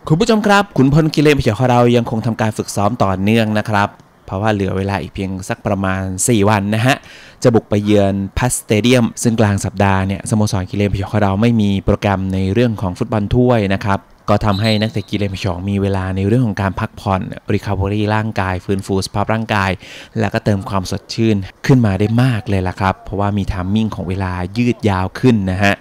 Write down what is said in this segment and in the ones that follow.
คุณผู้ชมครับขุนพลกิเลนพยองของเรายังคงทำการฝึกซ้อมต่อเนื่องนะครับเพราะว่าเหลือเวลาอีกเพียงสักประมาณ4วันนะฮะจะบุกไปเยือนพัสสเตเดียมซึ่งกลางสัปดาห์เนี่ยสโมสรกิเลนพยองของเราไม่มีโปรแกรมในเรื่องของฟุตบอลถ้วยนะครับก็ทำให้นักเตะกิเลนพยองมีเวลาในเรื่องของการพักผ่อนรีคาเวอรี่ร่างกายฟื้นฟูสภาพร่างกายแล้วก็เติมความสดชื่นขึ้นมาได้มากเลยล่ะครับเพราะว่ามีไทมิ่งของเวลายืดยาวขึ้นนะฮะ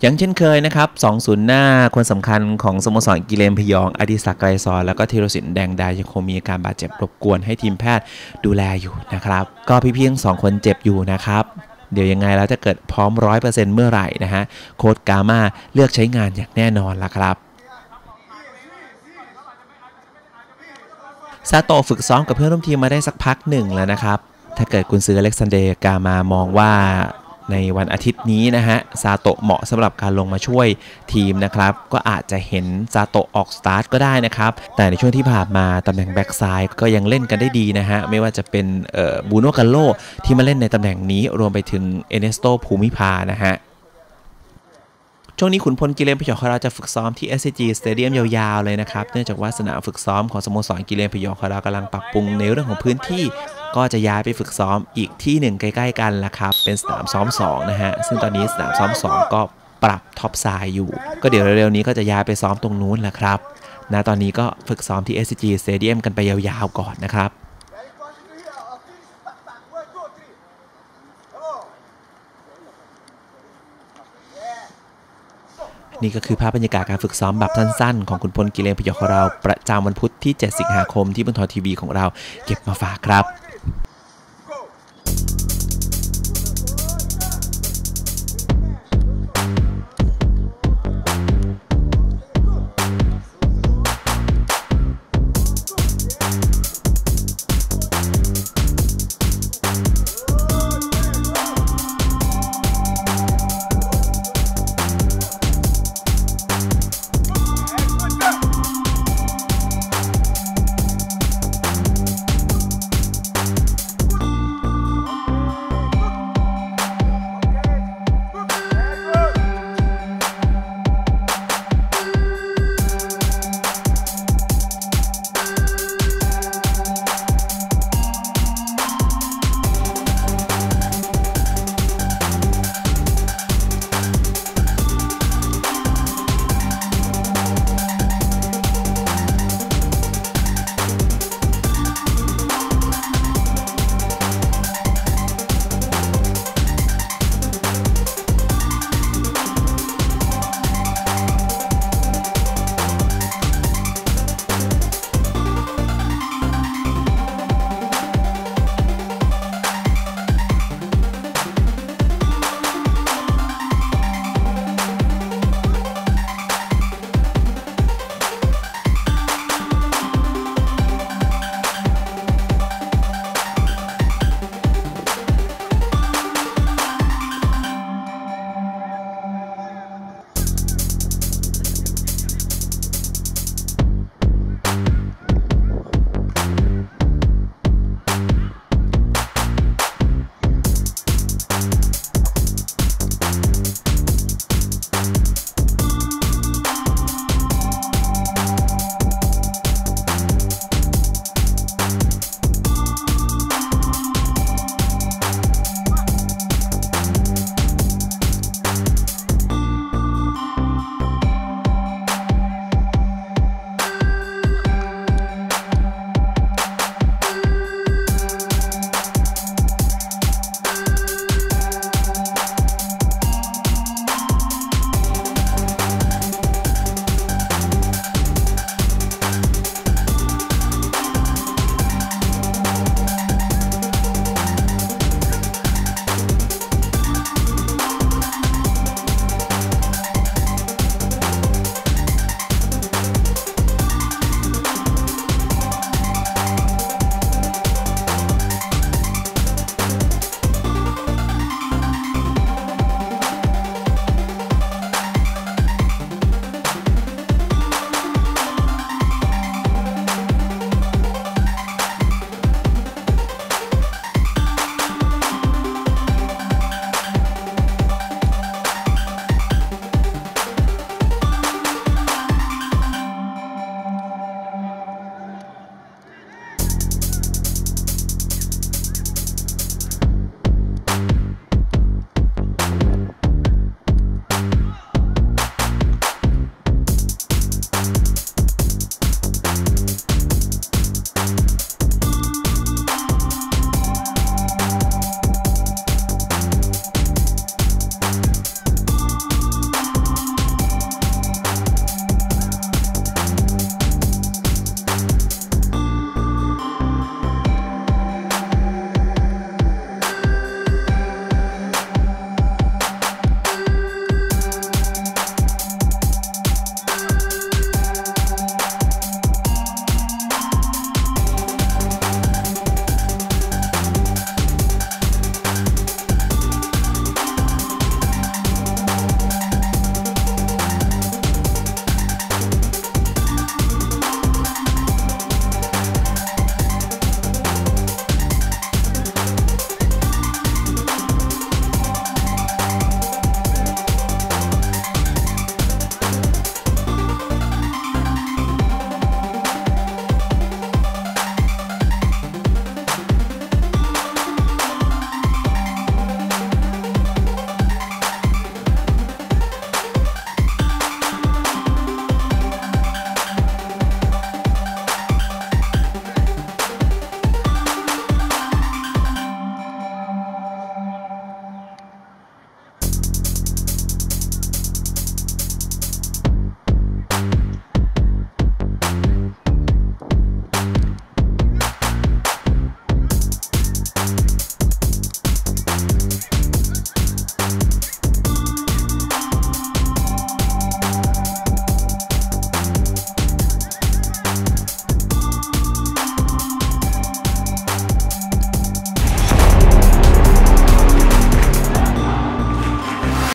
อย่างเช่นเคยนะครับ2 ศูนย์หน้าคนสำคัญของสโมสรกิเลนพยองอดิศักดิ์ไกรสอนแล้วก็ธีรศิลป์แดงดายังคงมีอาการบาดเจ็บรบกวนให้ทีมแพทย์ดูแลอยู่นะครับก็พี่ๆทั้ง2 คนเจ็บอยู่นะครับเดี๋ยวยังไงแล้วถ้าเกิดพร้อม 100% เมื่อไหร่นะฮะโค้ชกาม่าเลือกใช้งานอย่างแน่นอนละครับซาโตะฝึกซ้อมกับเพื่อนร่วมทีมมาได้สักพักหนึ่งแล้วนะครับถ้าเกิดกุนซืออเล็กซานเดร์กามามองว่าในวันอาทิตย์นี้นะฮะซาโตะเหมาะสำหรับการลงมาช่วยทีมนะครับก็อาจจะเห็นซาโตะออกสตาร์ทก็ได้นะครับแต่ในช่วงที่ผ่านมาตำแหน่งแบ็กซ้ายก็ยังเล่นกันได้ดีนะฮะไม่ว่าจะเป็นบูโนกาโลที่มาเล่นในตำแหน่งนี้รวมไปถึงเอเนสโตภูมิภานะฮะช่วงนี้ขุนพลกิเลนพยองของเราจะฝึกซ้อมที่ SCG Stadium ยาวๆเลยนะครับเนื่องจากว่าสนามฝึกซ้อมของสโมสรกิเลนพยองของเรากำลังปรับปรุงในเรื่องของพื้นที่ก็จะย้ายไปฝึกซ้อมอีกที่หนึ่งใกล้ๆกันละครับเป็นสนามซ้อม2นะฮะซึ่งตอนนี้สนามซ้อม2ก็ปรับท็อปไซด์อยู่ก็เดี๋ยวเร็วๆนี้ก็จะย้ายไปซ้อมตรงนู้นแหละครับณตอนนี้ก็ฝึกซ้อมที่ SCG Stadium กันไปยาวๆก่อนนะครับนี่ก็คือภาพบรรยากาศการฝึกซ้อมแบบสั้นๆของขุนพลกิเลนพยองของเราประจำวันพุธที่7 สิงหาคมที่บนทอทีวีของเราเก็บมาฝากครับ